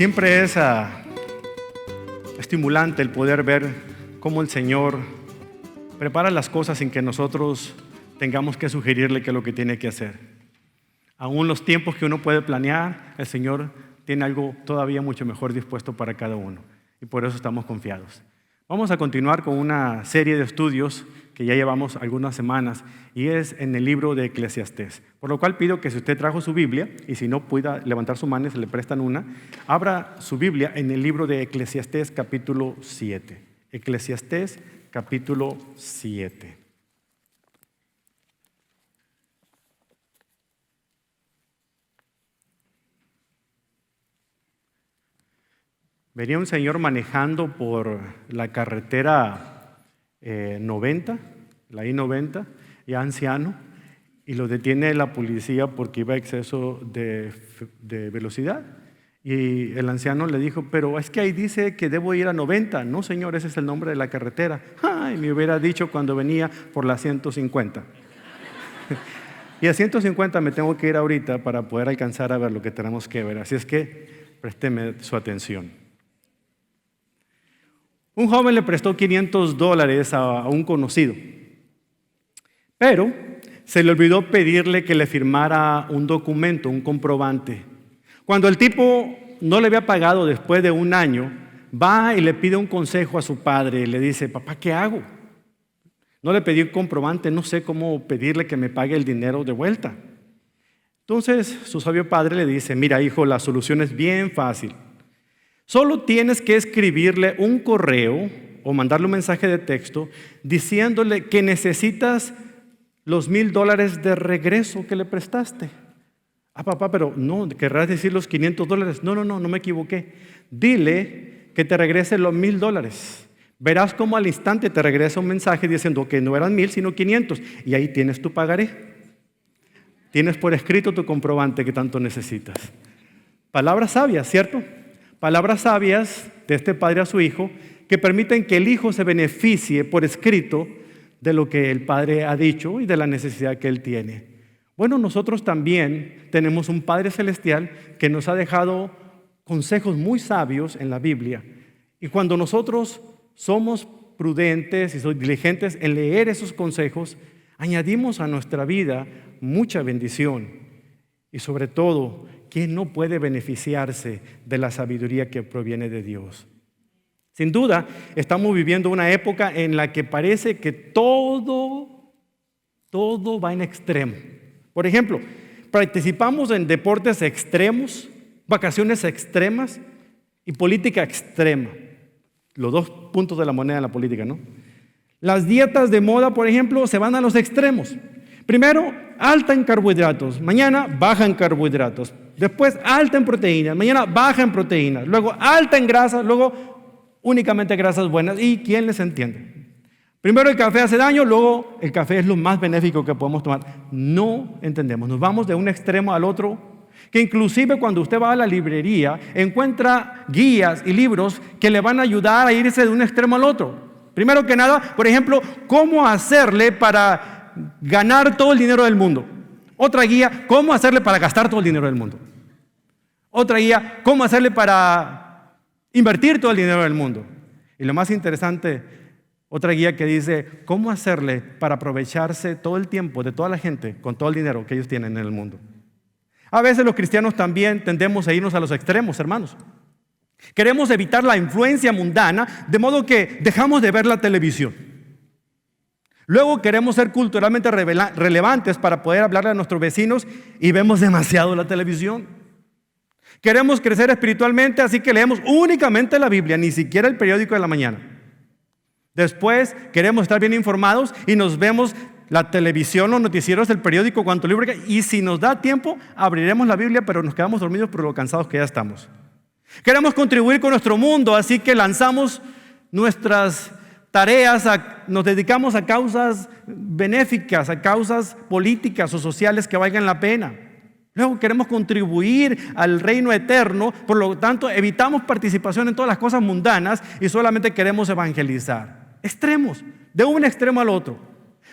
Siempre es estimulante el poder ver cómo el Señor prepara las cosas sin que nosotros tengamos que sugerirle qué es lo que tiene que hacer. Aún los tiempos que uno puede planear, el Señor tiene algo todavía mucho mejor dispuesto para cada uno. Y por eso estamos confiados. Vamos a continuar con una serie de estudios que ya llevamos algunas semanas y es en el libro de Eclesiastés. Por lo cual pido que si usted trajo su Biblia y si no pueda levantar su mano y se le prestan una, abra su Biblia en el libro de Eclesiastés capítulo 7. Eclesiastés capítulo 7. Venía un señor manejando por la carretera 90, la I-90, ya anciano, y lo detiene la policía porque iba a exceso de velocidad. Y el anciano le dijo, pero es que ahí dice que debo ir a 90. No, señor, ese es el nombre de la carretera. Ay, me hubiera dicho cuando venía por la 150. Y a 150 me tengo que ir ahorita para poder alcanzar a ver lo que tenemos que ver. Así es que présteme su atención. Un joven le prestó $500 a un conocido, pero se le olvidó pedirle que le firmara un documento, un comprobante. Cuando el tipo no le había pagado después de un año, va y le pide un consejo a su padre y le dice, papá, ¿qué hago? No le pedí un comprobante, no sé cómo pedirle que me pague el dinero de vuelta. Entonces su sabio padre le dice, mira hijo, la solución es bien fácil. Solo tienes que escribirle un correo o mandarle un mensaje de texto diciéndole que necesitas los $1,000 de regreso que le prestaste. Ah, papá, pero no, querrás decir los $500. No me equivoqué. Dile que te regrese los $1,000. Verás cómo al instante te regresa un mensaje diciendo que no eran 1,000 sino 500 y ahí tienes tu pagaré. Tienes por escrito tu comprobante que tanto necesitas. Palabras sabias, ¿cierto? Palabras sabias de este padre a su hijo que permiten que el hijo se beneficie por escrito de lo que el padre ha dicho y de la necesidad que él tiene. Bueno, nosotros también tenemos un Padre Celestial que nos ha dejado consejos muy sabios en la Biblia. Y cuando nosotros somos prudentes y somos diligentes en leer esos consejos, añadimos a nuestra vida mucha bendición. Y sobre todo, ¿quién no puede beneficiarse de la sabiduría que proviene de Dios? Sin duda, estamos viviendo una época en la que parece que todo va en extremo. Por ejemplo, participamos en deportes extremos, vacaciones extremas y política extrema. Los dos puntos de la moneda de la política, ¿no? Las dietas de moda, por ejemplo, se van a los extremos. Primero, alta en carbohidratos, mañana baja en carbohidratos, después alta en proteínas, mañana baja en proteínas, luego alta en grasas, luego únicamente grasas buenas. ¿Y quién les entiende? Primero el café hace daño, luego el café es lo más benéfico que podemos tomar. No entendemos, nos vamos de un extremo al otro, que inclusive cuando usted va a la librería encuentra guías y libros que le van a ayudar a irse de un extremo al otro. Primero que nada, por ejemplo, cómo hacerle para ganar todo el dinero del mundo. Otra guía, cómo hacerle para gastar todo el dinero del mundo. Otra guía, cómo hacerle para invertir todo el dinero del mundo. Y lo más interesante, otra guía que dice cómo hacerle para aprovecharse todo el tiempo de toda la gente con todo el dinero que ellos tienen en el mundo. A veces los cristianos también tendemos a irnos a los extremos, hermanos. Queremos evitar la influencia mundana, de modo que dejamos de ver la televisión. Luego queremos ser culturalmente relevantes para poder hablarle a nuestros vecinos y vemos demasiado la televisión. Queremos crecer espiritualmente, así que leemos únicamente la Biblia, ni siquiera el periódico de la mañana. Después queremos estar bien informados y nos vemos la televisión, los noticieros, el periódico, cuanto libro que, y si nos da tiempo abriremos la Biblia, pero nos quedamos dormidos por lo cansados que ya estamos. Queremos contribuir con nuestro mundo, así que lanzamos nuestras tareas, nos dedicamos a causas benéficas, a causas políticas o sociales que valgan la pena. Luego queremos contribuir al reino eterno, por lo tanto evitamos participación en todas las cosas mundanas y solamente queremos evangelizar. Extremos, de un extremo al otro.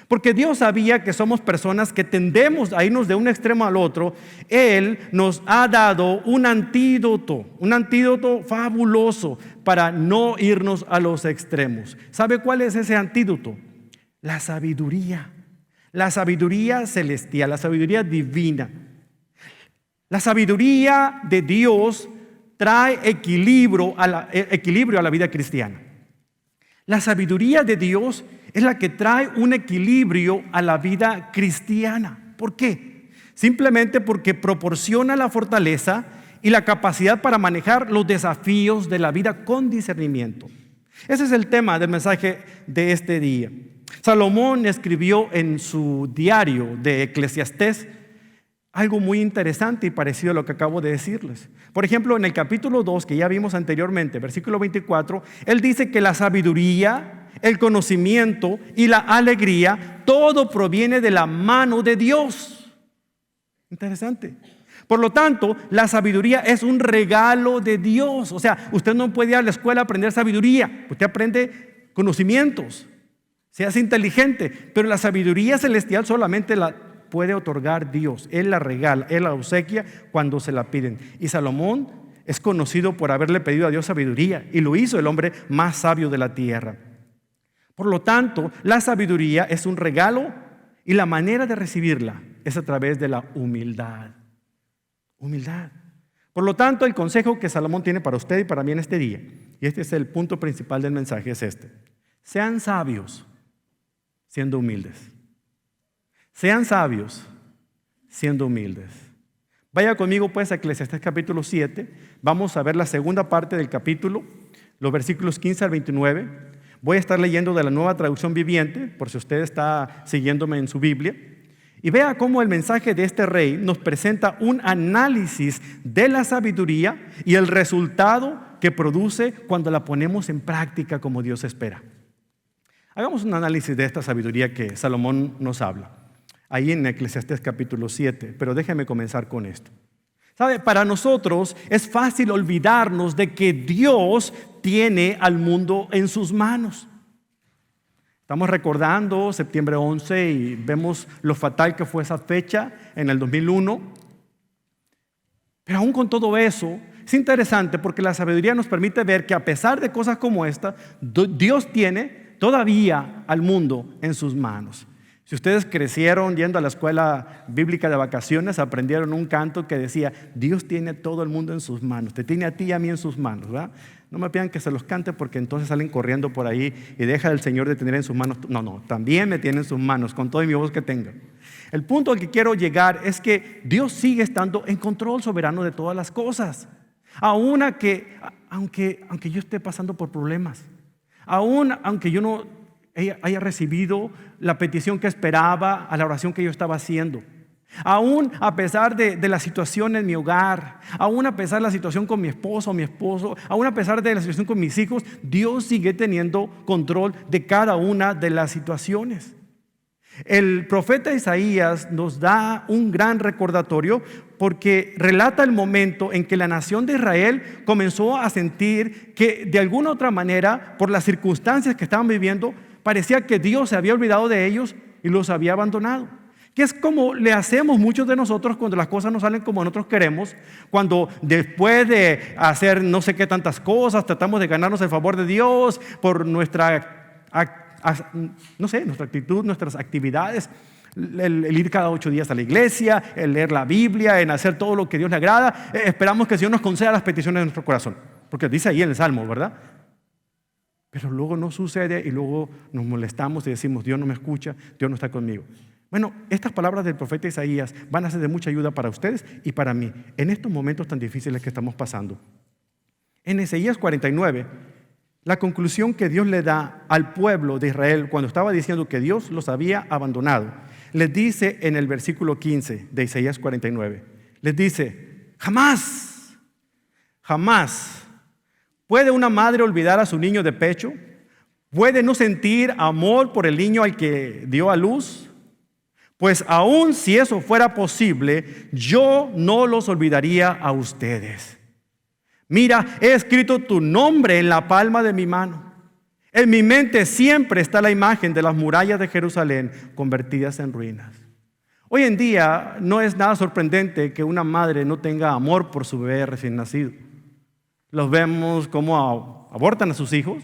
Porque Dios sabía que somos personas que tendemos a irnos de un extremo al otro. Él nos ha dado un antídoto fabuloso para no irnos a los extremos. ¿Sabe cuál es ese antídoto? La sabiduría celestial, la sabiduría divina. La sabiduría de Dios trae equilibrio a la vida cristiana. La sabiduría de Dios es la que trae un equilibrio a la vida cristiana. ¿Por qué? Simplemente porque proporciona la fortaleza y la capacidad para manejar los desafíos de la vida con discernimiento. Ese es el tema del mensaje de este día. Salomón escribió en su diario de Eclesiastés algo muy interesante y parecido a lo que acabo de decirles. Por ejemplo, en el capítulo 2, que ya vimos anteriormente, versículo 24, él dice que la sabiduría, el conocimiento y la alegría, todo proviene de la mano de Dios. Interesante. Por lo tanto, la sabiduría es un regalo de Dios. O sea, usted no puede ir a la escuela a aprender sabiduría. Usted aprende conocimientos. Se hace inteligente. Pero la sabiduría celestial solamente la puede otorgar Dios. Él la regala, Él la obsequia cuando se la piden. Y Salomón es conocido por haberle pedido a Dios sabiduría. Y lo hizo el hombre más sabio de la tierra. Por lo tanto, la sabiduría es un regalo y la manera de recibirla es a través de la humildad. Humildad. Por lo tanto, el consejo que Salomón tiene para usted y para mí en este día, y este es el punto principal del mensaje, es este: sean sabios siendo humildes. Sean sabios siendo humildes. Vaya conmigo pues a Eclesiastés capítulo 7. Vamos a ver la segunda parte del capítulo, los versículos 15 al 29. Voy a estar leyendo de la Nueva Traducción Viviente, por si usted está siguiéndome en su Biblia. Y vea cómo el mensaje de este rey nos presenta un análisis de la sabiduría y el resultado que produce cuando la ponemos en práctica como Dios espera. Hagamos un análisis de esta sabiduría que Salomón nos habla, ahí en Eclesiastés capítulo 7, pero déjeme comenzar con esto. ¿Sabe? Para nosotros es fácil olvidarnos de que Dios tiene al mundo en sus manos. Estamos recordando septiembre 11 y vemos lo fatal que fue esa fecha en el 2001. Pero aún con todo eso, es interesante porque la sabiduría nos permite ver que a pesar de cosas como esta, Dios tiene todavía al mundo en sus manos. Si ustedes crecieron yendo a la escuela bíblica de vacaciones, aprendieron un canto que decía: Dios tiene todo el mundo en sus manos, te tiene a ti y a mí en sus manos, ¿verdad? No me pidan que se los cante porque entonces salen corriendo por ahí y deja al Señor de tener en sus manos. No, también me tiene en sus manos con toda mi voz que tenga. El punto al que quiero llegar es que Dios sigue estando en control soberano de todas las cosas. Aunque yo esté pasando por problemas, aunque yo no haya recibido la petición que esperaba a la oración que yo estaba haciendo, aún a pesar de la situación en mi hogar, aún a pesar de la situación con mi esposo, aún a pesar de la situación con mis hijos, Dios sigue teniendo control de cada una de las situaciones. El profeta Isaías nos da un gran recordatorio porque relata el momento en que la nación de Israel comenzó a sentir que de alguna otra manera, por las circunstancias que estaban viviendo, parecía que Dios se había olvidado de ellos y los había abandonado. Que es como le hacemos muchos de nosotros cuando las cosas no salen como nosotros queremos, cuando después de hacer no sé qué tantas cosas, tratamos de ganarnos el favor de Dios por nuestra actitud, nuestras actividades, el ir cada 8 días a la iglesia, el leer la Biblia, en hacer todo lo que Dios le agrada. Esperamos que el Señor nos conceda las peticiones de nuestro corazón, porque dice ahí en el Salmo, ¿verdad? Pero luego no sucede y luego nos molestamos y decimos: Dios no me escucha, Dios no está conmigo. Bueno, estas palabras del profeta Isaías van a ser de mucha ayuda para ustedes y para mí en estos momentos tan difíciles que estamos pasando. En Isaías 49, la conclusión que Dios le da al pueblo de Israel cuando estaba diciendo que Dios los había abandonado, les dice en el versículo 15 de Isaías 49, les dice: jamás ¿puede una madre olvidar a su niño de pecho? ¿Puede no sentir amor por el niño al que dio a luz? Pues aun si eso fuera posible, yo no los olvidaría a ustedes. Mira, he escrito tu nombre en la palma de mi mano. En mi mente siempre está la imagen de las murallas de Jerusalén convertidas en ruinas. Hoy en día no es nada sorprendente que una madre no tenga amor por su bebé recién nacido. Los vemos cómo abortan a sus hijos,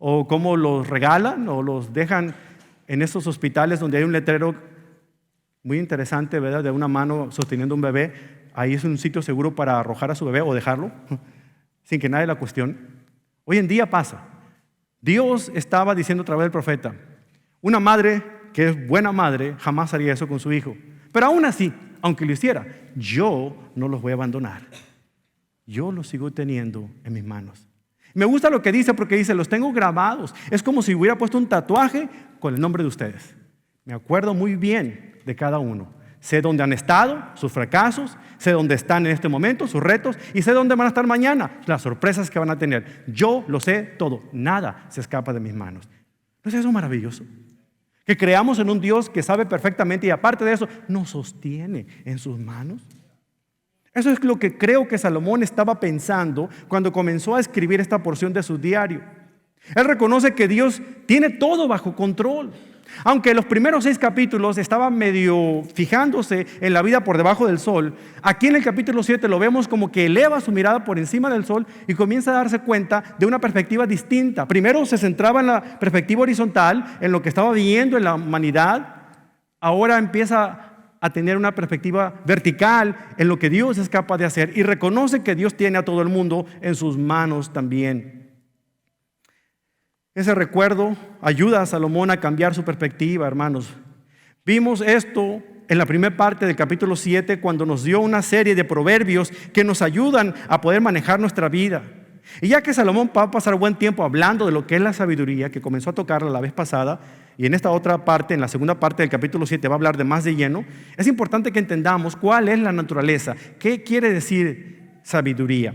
o cómo los regalan o los dejan en esos hospitales donde hay un letrero muy interesante, ¿verdad?, de una mano sosteniendo un bebé. Ahí es un sitio seguro para arrojar a su bebé o dejarlo sin que nadie la cuestione. Hoy en día pasa. Dios estaba diciendo a través del profeta, una madre que es buena madre jamás haría eso con su hijo. Pero aún así, aunque lo hiciera, yo no los voy a abandonar. Yo los sigo teniendo en mis manos. Me gusta lo que dice porque dice, los tengo grabados. Es como si hubiera puesto un tatuaje con el nombre de ustedes. Me acuerdo muy bien de cada uno. Sé dónde han estado, sus fracasos, sé dónde están en este momento, sus retos, y sé dónde van a estar mañana, las sorpresas que van a tener. Yo lo sé todo, nada se escapa de mis manos. ¿No es eso maravilloso? Que creamos en un Dios que sabe perfectamente y aparte de eso, nos sostiene en sus manos. Eso es lo que creo que Salomón estaba pensando cuando comenzó a escribir esta porción de su diario. Él reconoce que Dios tiene todo bajo control. Aunque los primeros 6 capítulos estaban medio fijándose en la vida por debajo del sol, aquí en el capítulo 7 lo vemos como que eleva su mirada por encima del sol y comienza a darse cuenta de una perspectiva distinta. Primero se centraba en la perspectiva horizontal, en lo que estaba viendo en la humanidad. Ahora empieza a tener una perspectiva vertical en lo que Dios es capaz de hacer y reconoce que Dios tiene a todo el mundo en sus manos también. Ese recuerdo ayuda a Salomón a cambiar su perspectiva, hermanos. Vimos esto en la primera parte del capítulo 7 cuando nos dio una serie de proverbios que nos ayudan a poder manejar nuestra vida. Y ya que Salomón va a pasar buen tiempo hablando de lo que es la sabiduría, que comenzó a tocarla la vez pasada, y en esta otra parte, en la segunda parte del capítulo 7, va a hablar de más de lleno, es importante que entendamos cuál es la naturaleza, qué quiere decir sabiduría.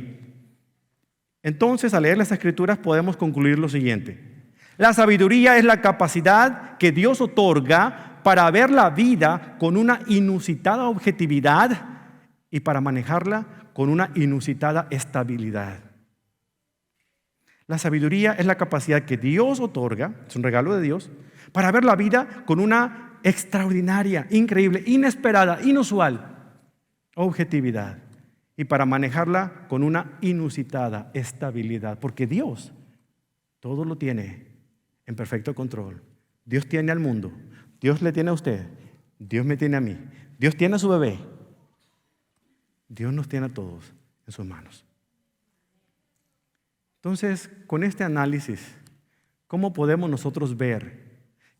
Entonces, al leer las Escrituras podemos concluir lo siguiente. La sabiduría es la capacidad que Dios otorga para ver la vida con una inusitada objetividad y para manejarla con una inusitada estabilidad. La sabiduría es la capacidad que Dios otorga, es un regalo de Dios, para ver la vida con una extraordinaria, increíble, inesperada, inusual objetividad y para manejarla con una inusitada estabilidad, porque Dios todo lo tiene en perfecto control. Dios tiene al mundo, Dios le tiene a usted, Dios me tiene a mí, Dios tiene a su bebé, Dios nos tiene a todos en sus manos. Entonces, con este análisis, ¿cómo podemos nosotros ver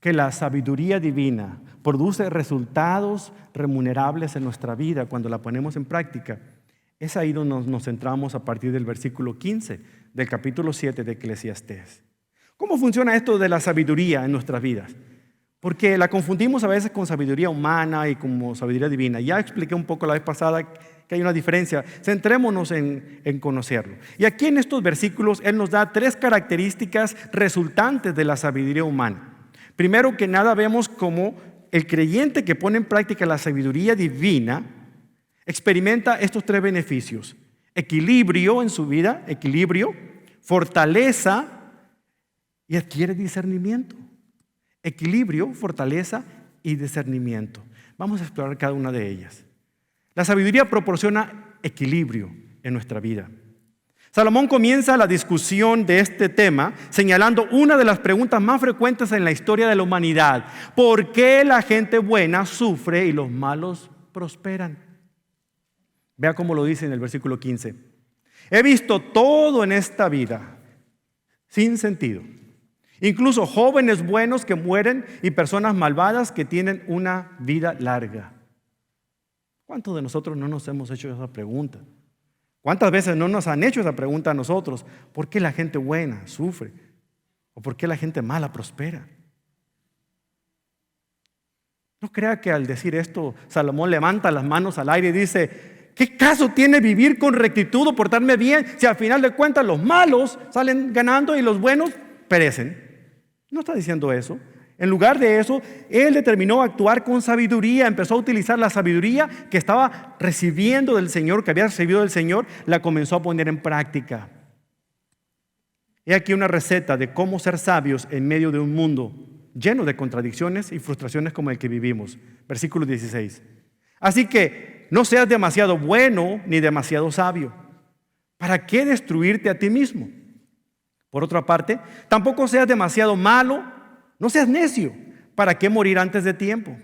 que la sabiduría divina produce resultados remunerables en nuestra vida cuando la ponemos en práctica? Es ahí donde nos centramos a partir del versículo 15 del capítulo 7 de Eclesiastés. ¿Cómo funciona esto de la sabiduría en nuestras vidas? Porque la confundimos a veces con sabiduría humana y como sabiduría divina. Ya expliqué un poco la vez pasada que hay una diferencia. Centrémonos en conocerlo. Y aquí en estos versículos Él nos da 3 características resultantes de la sabiduría humana. Primero que nada vemos cómo el creyente que pone en práctica la sabiduría divina experimenta estos 3 beneficios. Equilibrio en su vida, equilibrio, fortaleza y adquiere discernimiento. Equilibrio, fortaleza y discernimiento. Vamos a explorar cada una de ellas. La sabiduría proporciona equilibrio en nuestra vida. Salomón comienza la discusión de este tema señalando una de las preguntas más frecuentes en la historia de la humanidad. ¿Por qué la gente buena sufre y los malos prosperan? Vea cómo lo dice en el versículo 15. He visto todo en esta vida sin sentido. Incluso jóvenes buenos que mueren y personas malvadas que tienen una vida larga. ¿Cuántos de nosotros no nos hemos hecho esa pregunta? ¿Cuántas veces no nos han hecho esa pregunta a nosotros? ¿Por qué la gente buena sufre? ¿O por qué la gente mala prospera? No crea que al decir esto, Salomón levanta las manos al aire y dice, ¿qué caso tiene vivir con rectitud o portarme bien si al final de cuentas los malos salen ganando y los buenos perecen? No está diciendo eso. En lugar de eso, él determinó actuar con sabiduría. Empezó a utilizar la sabiduría que estaba recibiendo del Señor, que había recibido del Señor, la comenzó a poner en práctica. He aquí una receta de cómo ser sabios en medio de un mundo lleno de contradicciones y frustraciones como el que vivimos. Versículo 16. Así que no seas demasiado bueno ni demasiado sabio. ¿Para qué destruirte a ti mismo? Por otra parte, tampoco seas demasiado malo, no seas necio. ¿Para qué morir antes de tiempo?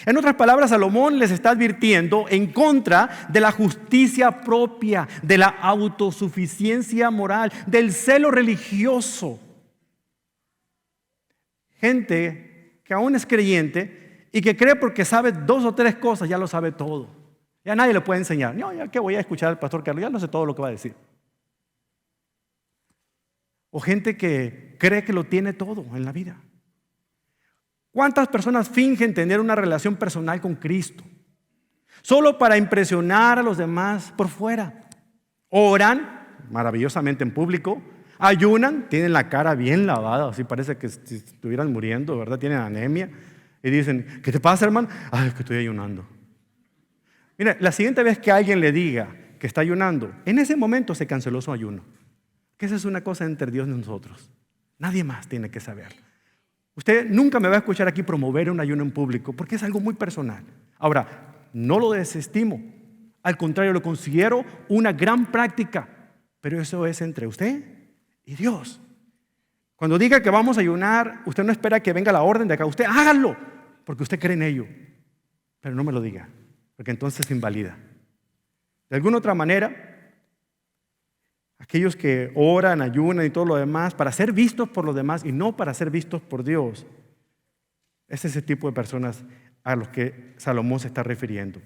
En otras palabras, Salomón les está advirtiendo en contra de la justicia propia, de la autosuficiencia moral, del celo religioso. Gente que aún es creyente y que cree porque sabe 2 o 3 cosas, ya lo sabe todo. Ya nadie le puede enseñar. No, ya que voy a escuchar al pastor Carlos, ya no sé todo lo que va a decir. O gente que cree que lo tiene todo en la vida. ¿Cuántas personas fingen tener una relación personal con Cristo? Solo para impresionar a los demás por fuera. Oran maravillosamente en público, ayunan, tienen la cara bien lavada, así parece que si estuvieran muriendo, ¿verdad? Tienen anemia. Y dicen, ¿qué te pasa, hermano? Ay, es que estoy ayunando. Mira, la siguiente vez que alguien le diga que está ayunando, en ese momento se canceló su ayuno. Que esa es una cosa entre Dios y nosotros. Nadie más tiene que saberlo. Usted nunca me va a escuchar aquí promover un ayuno en público porque es algo muy personal. Ahora, no lo desestimo. Al contrario, lo considero una gran práctica. Pero eso es entre usted y Dios. Cuando diga que vamos a ayunar, usted no espera que venga la orden de acá. Usted hágalo porque usted cree en ello. Pero no me lo diga, porque entonces se invalida. De alguna otra manera, aquellos que oran, ayunan y todo lo demás para ser vistos por los demás y no para ser vistos por Dios, es ese tipo de personas a los que Salomón se está refiriendo.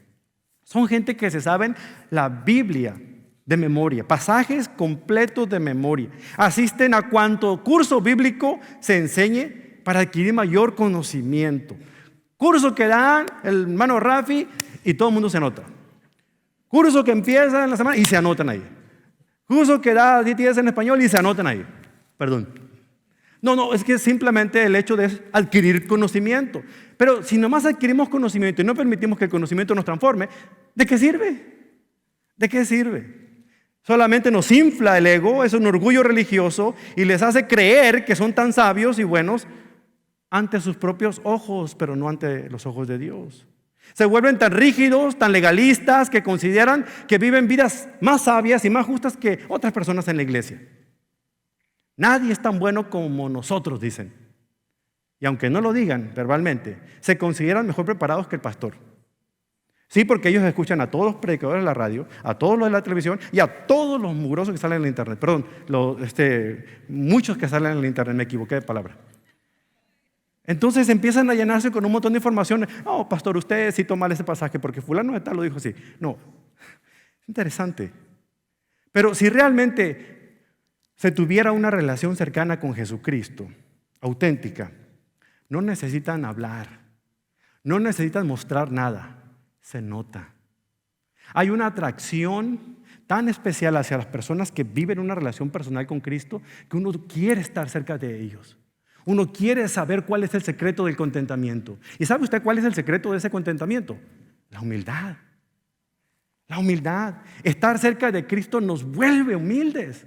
Son gente que se saben la Biblia de memoria, pasajes completos de memoria. Asisten a cuanto curso bíblico se enseñe para adquirir mayor conocimiento. Curso que dan el hermano Rafi y todo el mundo se anota. Curso que empieza en la semana y se anotan ahí. Curso que da 10 días en español y se anotan ahí. Perdón. No, es que simplemente el hecho de adquirir conocimiento. Pero si nomás adquirimos conocimiento y no permitimos que el conocimiento nos transforme, ¿de qué sirve? ¿De qué sirve? Solamente nos infla el ego, es un orgullo religioso y les hace creer que son tan sabios y buenos ante sus propios ojos, pero no ante los ojos de Dios. Se vuelven tan rígidos, tan legalistas, que consideran que viven vidas más sabias y más justas que otras personas en la iglesia. Nadie es tan bueno como nosotros, dicen. Y aunque no lo digan verbalmente, se consideran mejor preparados que el pastor. Sí, porque ellos escuchan a todos los predicadores de la radio, a todos los de la televisión y a todos los mugrosos que salen en la internet. Perdón, muchos que salen en la internet, me equivoqué de palabra. Entonces empiezan a llenarse con un montón de información. No, pastor, usted citó mal ese pasaje porque fulano de tal lo dijo así. No, es interesante. Pero si realmente se tuviera una relación cercana con Jesucristo, auténtica, no necesitan hablar, no necesitan mostrar nada, se nota. Hay una atracción tan especial hacia las personas que viven una relación personal con Cristo que uno quiere estar cerca de ellos. Uno quiere saber cuál es el secreto del contentamiento. ¿Y sabe usted cuál es el secreto de ese contentamiento? La humildad. La humildad. Estar cerca de Cristo nos vuelve humildes.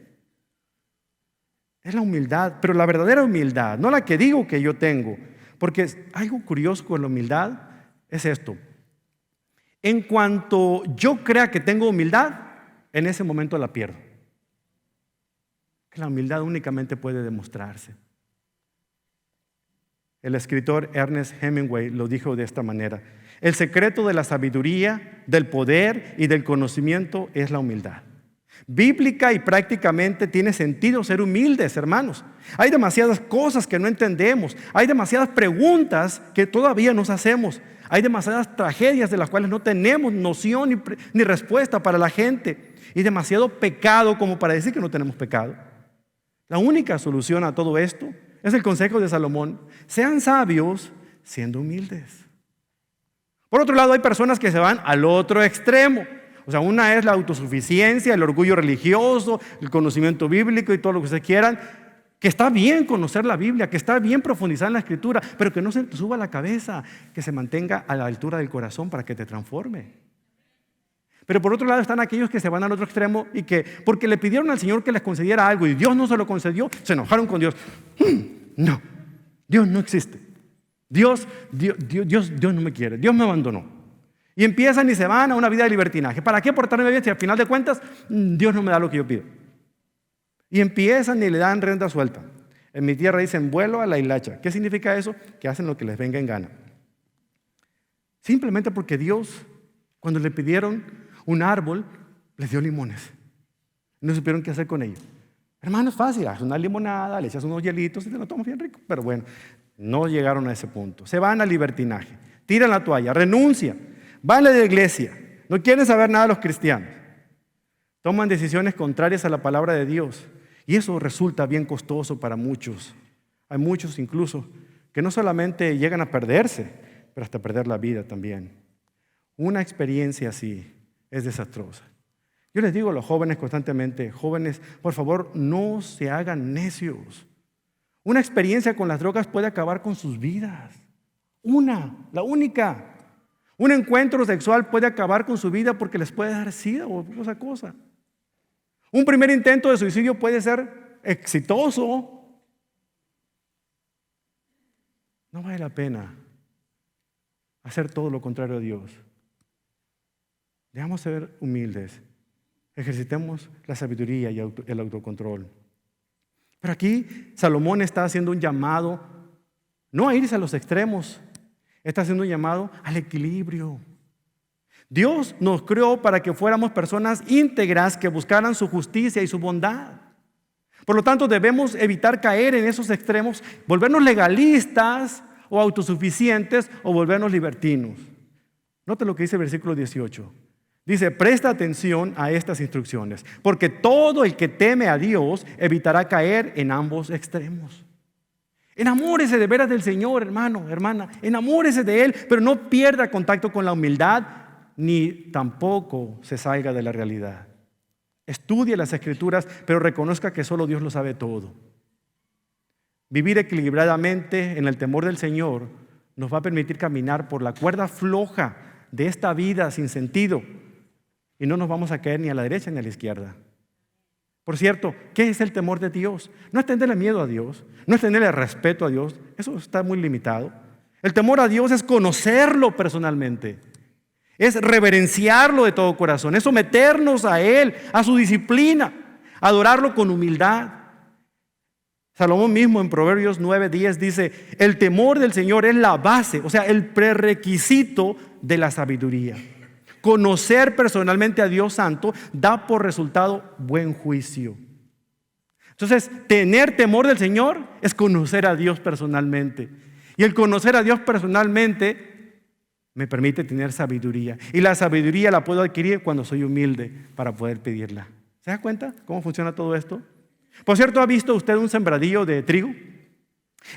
Es la humildad, pero la verdadera humildad, no la que digo que yo tengo. Porque algo curioso con la humildad es esto. En cuanto yo crea que tengo humildad, en ese momento la pierdo. Que la humildad únicamente puede demostrarse. El escritor Ernest Hemingway lo dijo de esta manera: el secreto de la sabiduría, del poder y del conocimiento es la humildad. Bíblica y prácticamente tiene sentido ser humildes, hermanos. Hay demasiadas cosas que no entendemos, hay demasiadas preguntas que todavía nos hacemos, hay demasiadas tragedias de las cuales no tenemos noción ni respuesta para la gente, y demasiado pecado como para decir que no tenemos pecado. La única solución a todo esto es el consejo de Salomón: sean sabios siendo humildes. Por otro lado, hay personas que se van al otro extremo. O sea, una es la autosuficiencia, el orgullo religioso, el conocimiento bíblico y todo lo que ustedes quieran. Que está bien conocer la Biblia, que está bien profundizar en la Escritura, pero que no se te suba la cabeza, que se mantenga a la altura del corazón para que te transforme. Pero por otro lado están aquellos que se van al otro extremo y que porque le pidieron al Señor que les concediera algo y Dios no se lo concedió, se enojaron con Dios. No, Dios no existe. Dios no me quiere, Dios me abandonó. Y empiezan y se van a una vida de libertinaje. ¿Para qué portarme bien si al final de cuentas Dios no me da lo que yo pido? Y empiezan y le dan rienda suelta. En mi tierra dicen vuelo a la hilacha. ¿Qué significa eso? Que hacen lo que les venga en gana. Simplemente porque Dios, cuando le pidieron un árbol, les dio limones. No supieron qué hacer con ellos. Hermano, es fácil, haces una limonada, le echas unos hielitos y te lo tomas bien rico. Pero bueno, no llegaron a ese punto. Se van al libertinaje, tiran la toalla, renuncian, van a la iglesia, no quieren saber nada de los cristianos. Toman decisiones contrarias a la palabra de Dios y eso resulta bien costoso para muchos. Hay muchos incluso que no solamente llegan a perderse, pero hasta perder la vida también. Una experiencia así es desastrosa. Yo les digo a los jóvenes constantemente, jóvenes, por favor, no se hagan necios. Una experiencia con las drogas puede acabar con sus vidas. La única. Un encuentro sexual puede acabar con su vida porque les puede dar sida o otra cosa. Un primer intento de suicidio puede ser exitoso. No vale la pena hacer todo lo contrario a Dios. Debemos ser humildes. Ejercitemos la sabiduría y el autocontrol. Pero aquí Salomón está haciendo un llamado, no a irse a los extremos, está haciendo un llamado al equilibrio. Dios nos creó para que fuéramos personas íntegras que buscaran su justicia y su bondad. Por lo tanto, debemos evitar caer en esos extremos, volvernos legalistas o autosuficientes o volvernos libertinos. Note lo que dice el versículo 18. Dice, presta atención a estas instrucciones, porque todo el que teme a Dios evitará caer en ambos extremos. Enamórese de veras del Señor, hermano, hermana. Enamórese de Él, pero no pierda contacto con la humildad, ni tampoco se salga de la realidad. Estudie las Escrituras, pero reconozca que solo Dios lo sabe todo. Vivir equilibradamente en el temor del Señor nos va a permitir caminar por la cuerda floja de esta vida sin sentido. Y no nos vamos a caer ni a la derecha ni a la izquierda. Por cierto, ¿qué es el temor de Dios? No es tenerle miedo a Dios, no es tenerle respeto a Dios, eso está muy limitado. El temor a Dios es conocerlo personalmente, es reverenciarlo de todo corazón, es someternos a Él, a su disciplina, adorarlo con humildad. Salomón mismo en Proverbios 9:10 dice, el temor del Señor es la base, o sea, el prerequisito de la sabiduría. Conocer personalmente a Dios Santo da por resultado buen juicio. Entonces, tener temor del Señor es conocer a Dios personalmente. Y el conocer a Dios personalmente me permite tener sabiduría. Y la sabiduría la puedo adquirir cuando soy humilde para poder pedirla. ¿Se da cuenta cómo funciona todo esto? Por cierto, ¿ha visto usted un sembradío de trigo?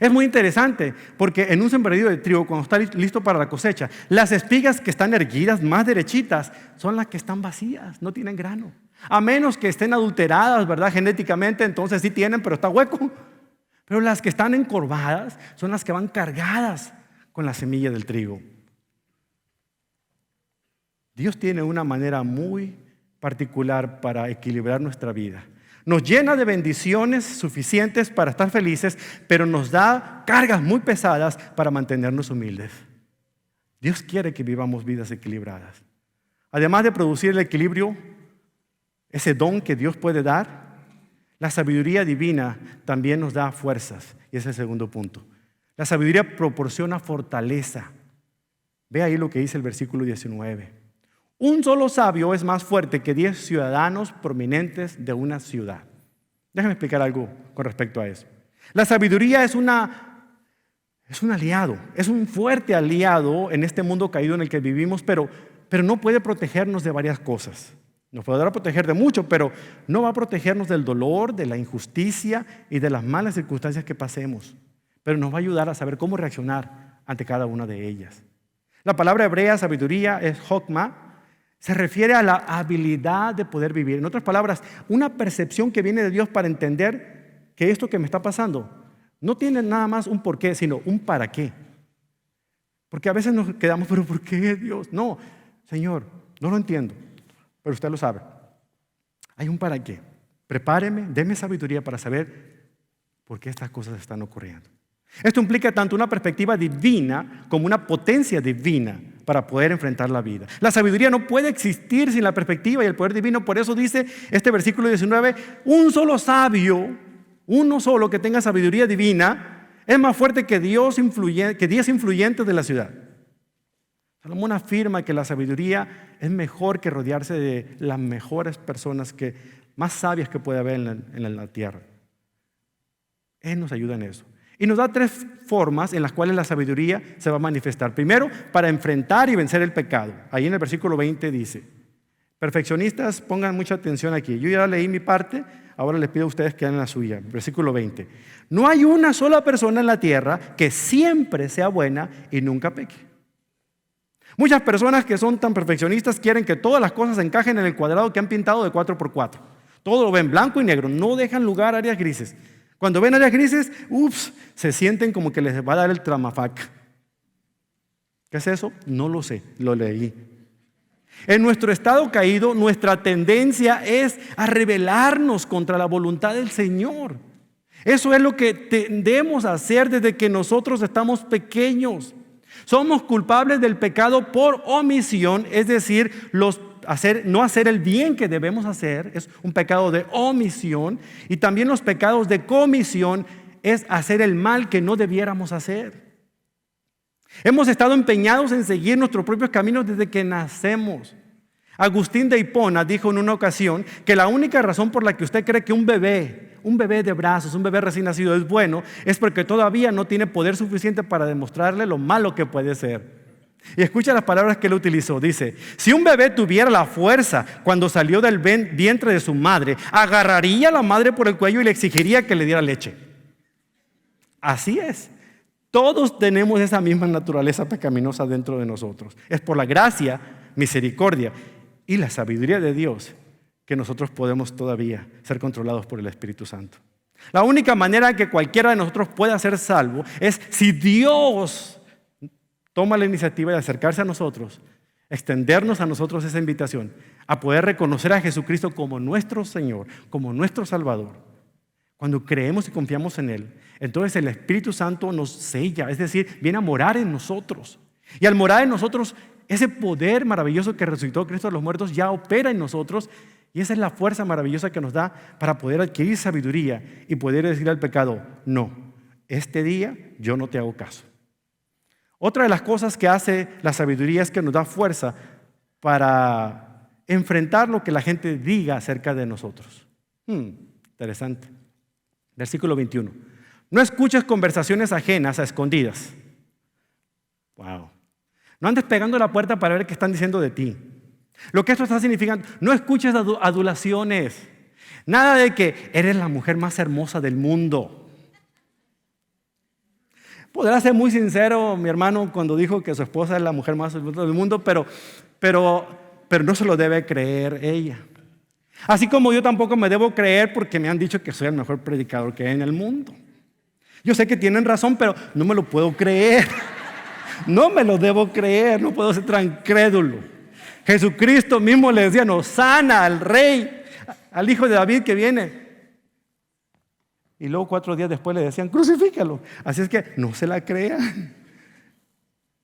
Es muy interesante porque en un sembradío de trigo, cuando está listo para la cosecha, las espigas que están erguidas más derechitas son las que están vacías, no tienen grano. A menos que estén adulteradas, ¿verdad? Genéticamente, entonces sí tienen, pero está hueco. Pero las que están encorvadas son las que van cargadas con la semilla del trigo. Dios tiene una manera muy particular para equilibrar nuestra vida. Nos llena de bendiciones suficientes para estar felices, pero nos da cargas muy pesadas para mantenernos humildes. Dios quiere que vivamos vidas equilibradas. Además de producir el equilibrio, ese don que Dios puede dar, la sabiduría divina también nos da fuerzas. Y ese es el segundo punto. La sabiduría proporciona fortaleza. Ve ahí lo que dice el versículo 19. Un solo sabio es más fuerte que 10 ciudadanos prominentes de una ciudad. Déjame explicar algo con respecto a eso. La sabiduría es un aliado, es un fuerte aliado en este mundo caído en el que vivimos, pero no puede protegernos de varias cosas. Nos podrá proteger de mucho, pero no va a protegernos del dolor, de la injusticia y de las malas circunstancias que pasemos. Pero nos va a ayudar a saber cómo reaccionar ante cada una de ellas. La palabra hebrea sabiduría es hokmah. Se refiere a la habilidad de poder vivir. En otras palabras, una percepción que viene de Dios para entender que esto que me está pasando no tiene nada más un por qué, sino un para qué. Porque a veces nos quedamos, pero ¿por qué Dios? No, Señor, no lo entiendo. pero usted lo sabe. Hay un para qué. Prepáreme, deme sabiduría para saber por qué estas cosas están ocurriendo. Esto implica tanto una perspectiva divina como una potencia divina para poder enfrentar la vida. La sabiduría no puede existir sin la perspectiva y el poder divino. Por eso dice este versículo 19, un solo sabio, uno solo que tenga sabiduría divina, es más fuerte que 10 influyentes de la ciudad. Salomón afirma que la sabiduría es mejor que rodearse de las mejores personas más sabias que puede haber en la tierra. Él nos ayuda en eso. Y nos da 3 formas en las cuales la sabiduría se va a manifestar. Primero, para enfrentar y vencer el pecado. Ahí en el versículo 20 dice, perfeccionistas, pongan mucha atención aquí. Yo ya leí mi parte, ahora les pido a ustedes que hagan la suya. Versículo 20. No hay una sola persona en la tierra que siempre sea buena y nunca peque. Muchas personas que son tan perfeccionistas quieren que todas las cosas encajen en el cuadrado que han pintado de 4x4. Todo lo ven blanco y negro, no dejan lugar a áreas grises. Cuando ven áreas grises, se sienten como que les va a dar el tramafac. ¿Qué es eso? No lo sé, lo leí. En nuestro estado caído, nuestra tendencia es a rebelarnos contra la voluntad del Señor. Eso es lo que tendemos a hacer desde que nosotros estamos pequeños. Somos culpables del pecado por omisión, es decir, no hacer el bien que debemos hacer, es un pecado de omisión, y también los pecados de comisión es hacer el mal que no debiéramos hacer. Hemos estado empeñados en seguir nuestros propios caminos desde que nacemos. Agustín de Hipona dijo en una ocasión que la única razón por la que usted cree que un bebé de brazos, un bebé recién nacido es bueno, es porque todavía no tiene poder suficiente para demostrarle lo malo que puede ser. Y escucha las palabras que él utilizó. Dice, si un bebé tuviera la fuerza cuando salió del vientre de su madre, agarraría a la madre por el cuello y le exigiría que le diera leche. Así es. Todos tenemos esa misma naturaleza pecaminosa dentro de nosotros. Es por la gracia, misericordia y la sabiduría de Dios que nosotros podemos todavía ser controlados por el Espíritu Santo. La única manera en que cualquiera de nosotros pueda ser salvo es si Dios toma la iniciativa de acercarse a nosotros, extendernos a nosotros esa invitación, a poder reconocer a Jesucristo como nuestro Señor, como nuestro Salvador. Cuando creemos y confiamos en Él, entonces el Espíritu Santo nos sella, es decir, viene a morar en nosotros. Y al morar en nosotros, ese poder maravilloso que resucitó Cristo de los muertos ya opera en nosotros, y esa es la fuerza maravillosa que nos da para poder adquirir sabiduría y poder decir al pecado, no, este día yo no te hago caso. Otra de las cosas que hace la sabiduría es que nos da fuerza para enfrentar lo que la gente diga acerca de nosotros. Interesante. Versículo 21. No escuches conversaciones ajenas a escondidas. Wow. No andes pegando la puerta para ver qué están diciendo de ti. Lo que esto está significando, no escuches adulaciones. Nada de que eres la mujer más hermosa del mundo. Podrá ser muy sincero mi hermano cuando dijo que su esposa es la mujer más hermosa del mundo, pero no se lo debe creer ella. Así como yo tampoco me debo creer porque me han dicho que soy el mejor predicador que hay en el mundo. Yo sé que tienen razón, pero no me lo puedo creer. No me lo debo creer, no puedo ser tan crédulo. Jesucristo mismo le decía, no, sana al rey, al hijo de David que viene. Y luego 4 días después le decían, crucifícalo. Así es que no se la crean.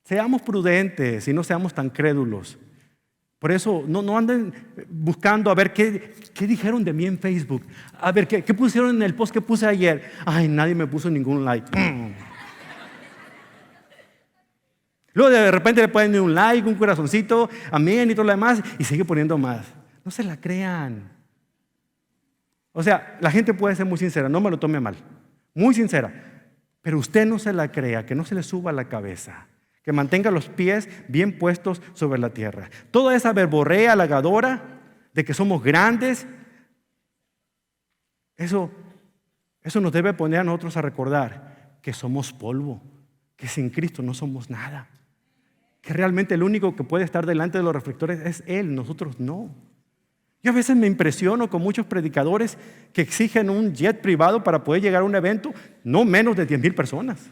Seamos prudentes y no seamos tan crédulos. Por eso no anden buscando a ver qué dijeron de mí en Facebook. A ver qué pusieron en el post que puse ayer. Ay, nadie me puso ningún like. Luego de repente le ponen un like, un corazoncito, amén y todo lo demás, y sigue poniendo más. No se la crean. O sea, la gente puede ser muy sincera, no me lo tome mal, muy sincera, pero usted no se la crea, que no se le suba la cabeza, que mantenga los pies bien puestos sobre la tierra. Toda esa verborrea halagadora de que somos grandes, eso nos debe poner a nosotros a recordar que somos polvo, que sin Cristo no somos nada. Que realmente el único que puede estar delante de los reflectores es Él, nosotros no. Yo a veces me impresiono con muchos predicadores que exigen un jet privado para poder llegar a un evento, no menos de 10,000 personas.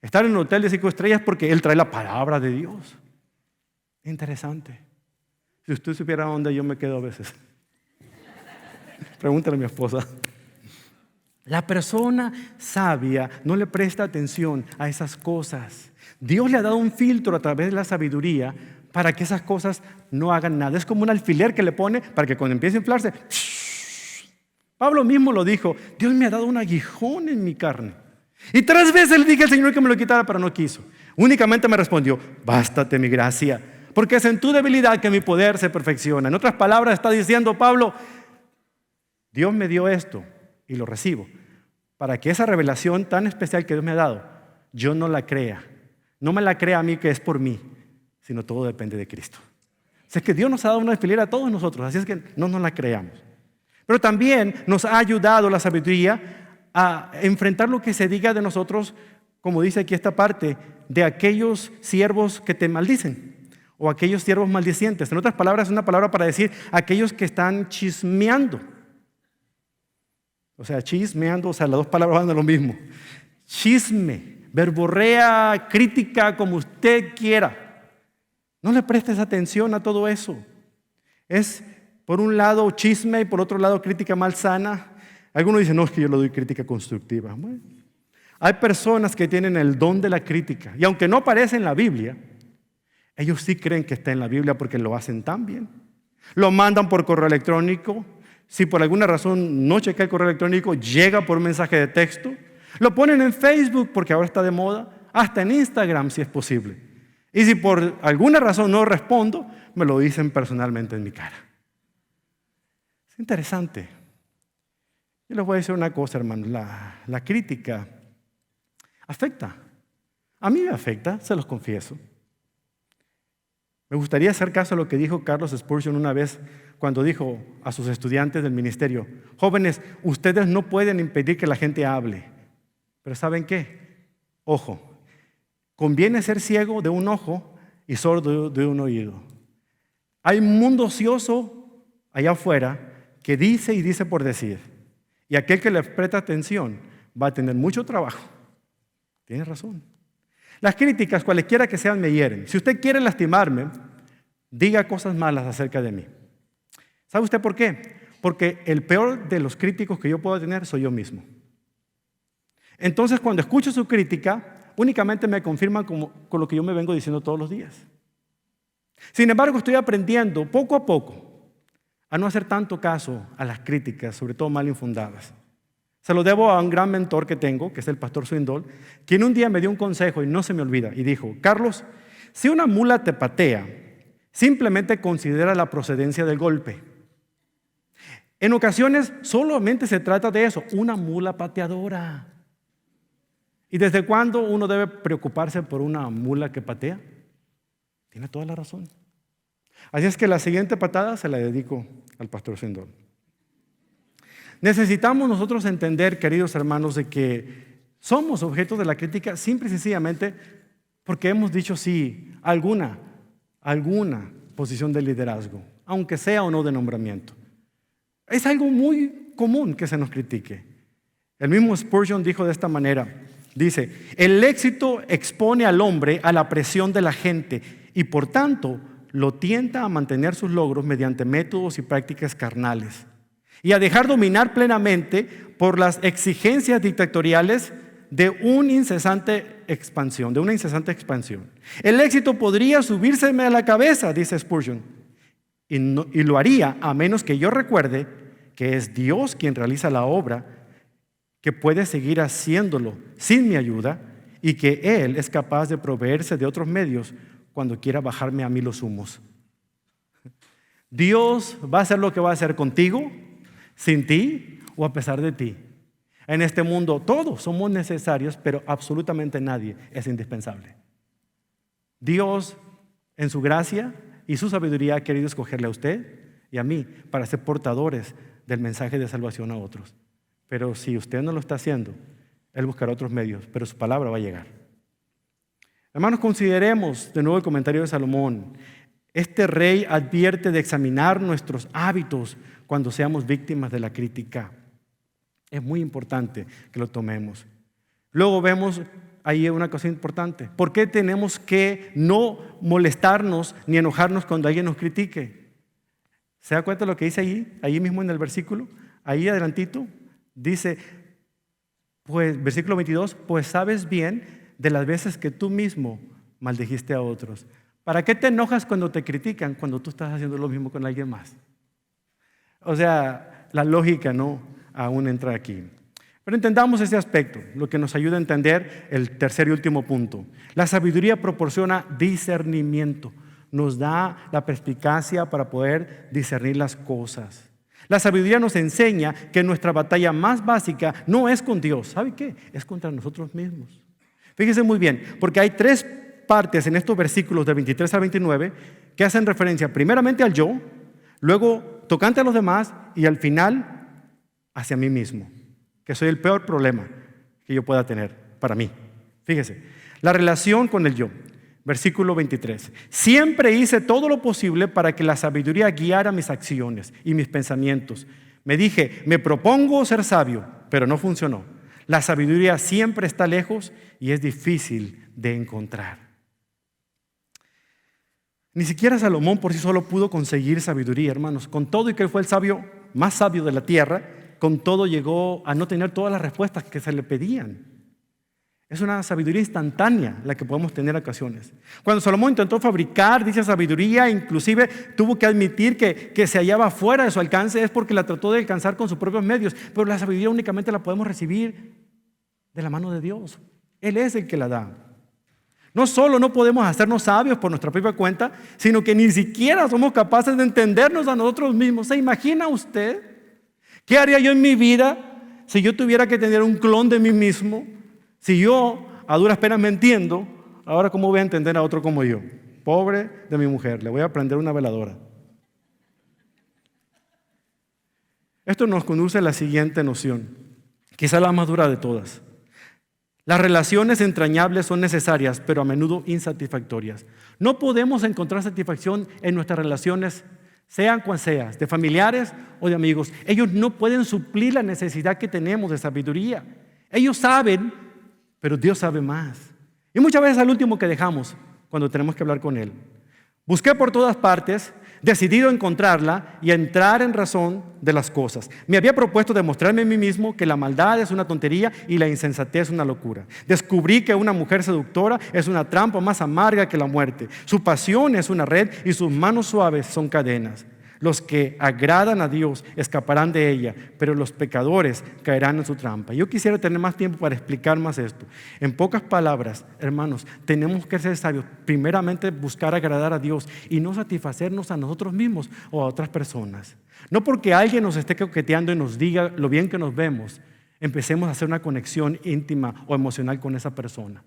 Estar en un hotel de 5 estrellas porque Él trae la palabra de Dios. Interesante. Si usted supiera dónde yo me quedo a veces. Pregúntale a mi esposa. La persona sabia no le presta atención a esas cosas. Dios le ha dado un filtro a través de la sabiduría para que esas cosas no hagan nada. Es como un alfiler que le pone para que cuando empiece a inflarse, Pablo mismo lo dijo, Dios me ha dado un aguijón en mi carne. Y 3 veces le dije al Señor que me lo quitara, pero no quiso. Únicamente me respondió, bástate mi gracia, porque es en tu debilidad que mi poder se perfecciona. En otras palabras está diciendo Pablo, Dios me dio esto y lo recibo, para que esa revelación tan especial que Dios me ha dado, yo no la crea. No me la crea a mí que es por mí, sino todo depende de Cristo. O sea, es que Dios nos ha dado una especialidad a todos nosotros, así es que no nos la creamos. Pero también nos ha ayudado la sabiduría a enfrentar lo que se diga de nosotros, como dice aquí esta parte, de aquellos siervos que te maldicen o aquellos siervos maldicientes. En otras palabras, es una palabra para decir aquellos que están chismeando. O sea, chismeando, o sea, las dos palabras van de lo mismo. Chisme, verborrea, crítica, como usted quiera. No le prestes atención a todo eso. Es, por un lado, chisme y por otro lado, crítica malsana. Algunos dicen, no, es que yo le doy crítica constructiva. Bueno, hay personas que tienen el don de la crítica. Y aunque no aparece en la Biblia, ellos sí creen que está en la Biblia porque lo hacen tan bien. Lo mandan por correo electrónico. Si por alguna razón no checa el correo electrónico, llega por mensaje de texto. Lo ponen en Facebook porque ahora está de moda. Hasta en Instagram si es posible. Y si por alguna razón no respondo, me lo dicen personalmente en mi cara. Es interesante. Yo les voy a decir una cosa, hermanos. La crítica afecta. A mí me afecta, se los confieso. Me gustaría hacer caso a lo que dijo Carlos Spurgeon una vez cuando dijo a sus estudiantes del ministerio, jóvenes, ustedes no pueden impedir que la gente hable. Pero ¿saben qué? Ojo, conviene ser ciego de un ojo y sordo de un oído. Hay un mundo ocioso allá afuera que dice y dice por decir. Y aquel que le presta atención va a tener mucho trabajo. Tiene razón. Las críticas, cualesquiera que sean, me hieren. Si usted quiere lastimarme, diga cosas malas acerca de mí. ¿Sabe usted por qué? Porque el peor de los críticos que yo puedo tener soy yo mismo. Entonces, cuando escucho su crítica, únicamente me confirman con lo que yo me vengo diciendo todos los días. Sin embargo, estoy aprendiendo poco a poco a no hacer tanto caso a las críticas, sobre todo mal infundadas. Se lo debo a un gran mentor que tengo, que es el pastor Swindoll, quien un día me dio un consejo y no se me olvida, y dijo, Carlos, si una mula te patea, simplemente considera la procedencia del golpe. En ocasiones solamente se trata de eso, una mula pateadora. ¿Y desde cuándo uno debe preocuparse por una mula que patea? Tiene toda la razón. Así es que la siguiente patada se la dedico al pastor Swindoll. Necesitamos nosotros entender, queridos hermanos, de que somos objetos de la crítica simple y sencillamente porque hemos dicho sí a alguna posición de liderazgo, aunque sea o no de nombramiento. Es algo muy común que se nos critique. El mismo Spurgeon dijo de esta manera, dice, el éxito expone al hombre a la presión de la gente y por tanto lo tienta a mantener sus logros mediante métodos y prácticas carnales y a dejar dominar plenamente por las exigencias dictatoriales de una incesante expansión. El éxito podría subírseme a la cabeza, dice Spurgeon, y lo haría a menos que yo recuerde que es Dios quien realiza la obra, que puede seguir haciéndolo sin mi ayuda y que Él es capaz de proveerse de otros medios cuando quiera bajarme a mí los humos. Dios va a hacer lo que va a hacer contigo, sin ti o a pesar de ti. En este mundo todos somos necesarios, pero absolutamente nadie es indispensable. Dios, en su gracia y su sabiduría, ha querido escogerle a usted y a mí para ser portadores del mensaje de salvación a otros. Pero si usted no lo está haciendo, Él buscará otros medios, pero su palabra va a llegar. Hermanos, consideremos de nuevo el comentario de Salomón. Este rey advierte de examinar nuestros hábitos cuando seamos víctimas de la crítica. Es muy importante que lo tomemos. Luego vemos ahí una cosa importante. ¿Por qué tenemos que no molestarnos ni enojarnos cuando alguien nos critique? ¿Se da cuenta de lo que dice ahí mismo en el versículo? Ahí adelantito, dice, pues, versículo 22, pues sabes bien de las veces que tú mismo maldijiste a otros. ¿Para qué te enojas cuando te critican cuando tú estás haciendo lo mismo con alguien más? O sea, la lógica no aún entra aquí. Pero entendamos ese aspecto, lo que nos ayuda a entender el tercer y último punto. La sabiduría proporciona discernimiento, nos da la perspicacia para poder discernir las cosas. La sabiduría nos enseña que nuestra batalla más básica no es con Dios. ¿Sabe qué? Es contra nosotros mismos. Fíjese muy bien, porque hay tres partes en estos versículos de 23 al 29 que hacen referencia primeramente al yo, luego tocante a los demás y al final hacia mí mismo, que soy el peor problema que yo pueda tener para mí. Fíjese, la relación con el yo. Versículo 23. Siempre hice todo lo posible para que la sabiduría guiara mis acciones y mis pensamientos. Me dije, me propongo ser sabio, pero no funcionó. La sabiduría siempre está lejos y es difícil de encontrar. Ni siquiera Salomón por sí solo pudo conseguir sabiduría, hermanos. Con todo y que él fue el sabio más sabio de la tierra, con todo llegó a no tener todas las respuestas que se le pedían. Es una sabiduría instantánea la que podemos tener en ocasiones. Cuando Salomón intentó fabricar dicha sabiduría, inclusive tuvo que admitir que se hallaba fuera de su alcance, es porque la trató de alcanzar con sus propios medios. Pero la sabiduría únicamente la podemos recibir de la mano de Dios. Él es el que la da. No solo no podemos hacernos sabios por nuestra propia cuenta, sino que ni siquiera somos capaces de entendernos a nosotros mismos. ¿Se imagina usted qué haría yo en mi vida si yo tuviera que tener un clon de mí mismo? Si yo a duras penas me entiendo, ahora ¿cómo voy a entender a otro como yo? Pobre de mi mujer, le voy a prender una veladora. Esto nos conduce a la siguiente noción, quizá la más dura de todas. Las relaciones entrañables son necesarias, pero a menudo insatisfactorias. No podemos encontrar satisfacción en nuestras relaciones, sean cuales sean, de familiares o de amigos. Ellos no pueden suplir la necesidad que tenemos de sabiduría. Ellos saben, pero Dios sabe más. Y muchas veces es el último que dejamos cuando tenemos que hablar con Él. Busqué por todas partes, decidido a encontrarla y a entrar en razón de las cosas. Me había propuesto demostrarme a mí mismo que la maldad es una tontería y la insensatez una locura. Descubrí que una mujer seductora es una trampa más amarga que la muerte. Su pasión es una red y sus manos suaves son cadenas. Los que agradan a Dios escaparán de ella, pero los pecadores caerán en su trampa. Yo quisiera tener más tiempo para explicar más esto. En pocas palabras, hermanos, tenemos que ser sabios. Primeramente, buscar agradar a Dios y no satisfacernos a nosotros mismos o a otras personas. No porque alguien nos esté coqueteando y nos diga lo bien que nos vemos, empecemos a hacer una conexión íntima o emocional con esa persona.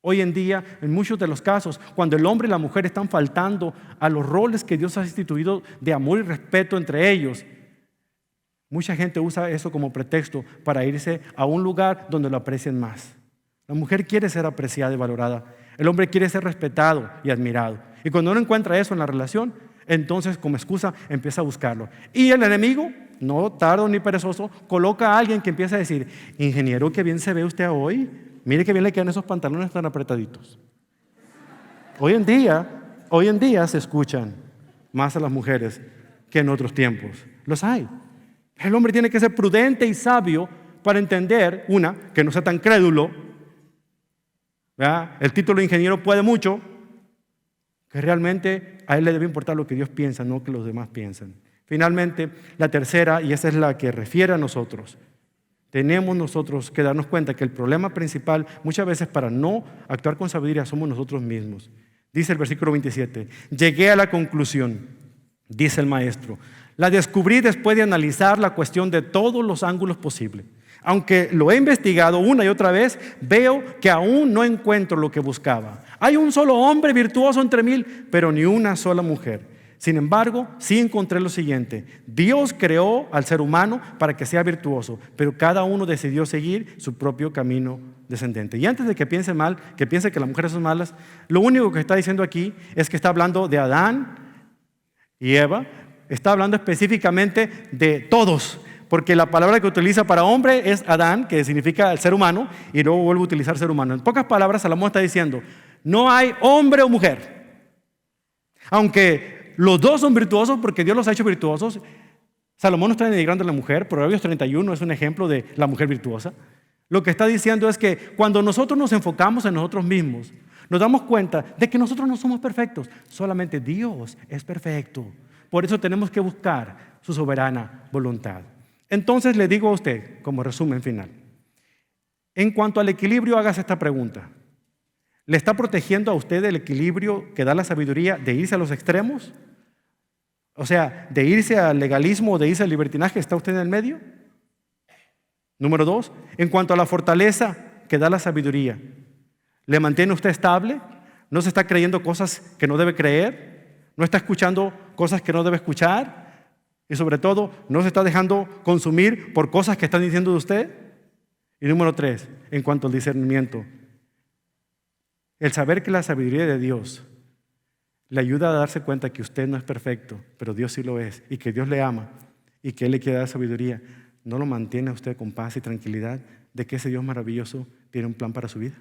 Hoy en día, en muchos de los casos, cuando el hombre y la mujer están faltando a los roles que Dios ha instituido de amor y respeto entre ellos, mucha gente usa eso como pretexto para irse a un lugar donde lo aprecien más. La mujer quiere ser apreciada y valorada. El hombre quiere ser respetado y admirado. Y cuando no encuentra eso en la relación, entonces como excusa empieza a buscarlo. Y el enemigo, no tardo ni perezoso, coloca a alguien que empieza a decir, ingeniero, qué bien se ve usted hoy. Mire qué bien le quedan esos pantalones tan apretaditos. Hoy en día se escuchan más a las mujeres que en otros tiempos. Los hay. El hombre tiene que ser prudente y sabio para entender, que no sea tan crédulo. ¿Verdad? El título de ingeniero puede mucho, que realmente a él le debe importar lo que Dios piensa, no lo que los demás piensan. Finalmente, la tercera, y esa es la que refiere a nosotros. Tenemos nosotros que darnos cuenta que el problema principal muchas veces para no actuar con sabiduría somos nosotros mismos. Dice el versículo 27, llegué a la conclusión, dice el maestro, la descubrí después de analizar la cuestión de todos los ángulos posibles. Aunque lo he investigado una y otra vez, veo que aún no encuentro lo que buscaba. Hay un solo hombre virtuoso entre 1000, pero ni una sola mujer. Sin embargo, sí encontré lo siguiente. Dios creó al ser humano para que sea virtuoso, pero cada uno decidió seguir su propio camino descendente. Y antes de que piense mal, que piense que las mujeres son malas, lo único que está diciendo aquí es que está hablando de Adán y Eva. Está hablando específicamente de todos, porque la palabra que utiliza para hombre es Adán, que significa el ser humano, y luego vuelve a utilizar ser humano. En pocas palabras, Salomón está diciendo, no hay hombre o mujer. Aunque los dos son virtuosos porque Dios los ha hecho virtuosos. Salomón no está denigrando a la mujer. Proverbios 31 es un ejemplo de la mujer virtuosa. Lo que está diciendo es que cuando nosotros nos enfocamos en nosotros mismos, nos damos cuenta de que nosotros no somos perfectos. Solamente Dios es perfecto. Por eso tenemos que buscar su soberana voluntad. Entonces le digo a usted, como resumen final, en cuanto al equilibrio, hágase esta pregunta. ¿Le está protegiendo a usted el equilibrio que da la sabiduría de irse a los extremos? O sea, de irse al legalismo o de irse al libertinaje, ¿está usted en el medio? Número 2, en cuanto a la fortaleza que da la sabiduría, ¿le mantiene usted estable? ¿No se está creyendo cosas que no debe creer? ¿No está escuchando cosas que no debe escuchar? Y sobre todo, ¿no se está dejando consumir por cosas que están diciendo de usted? Y número 3, en cuanto al discernimiento, el saber que la sabiduría de Dios le ayuda a darse cuenta que usted no es perfecto, pero Dios sí lo es, y que Dios le ama, y que Él le quiere dar sabiduría, ¿no lo mantiene a usted con paz y tranquilidad de que ese Dios maravilloso tiene un plan para su vida?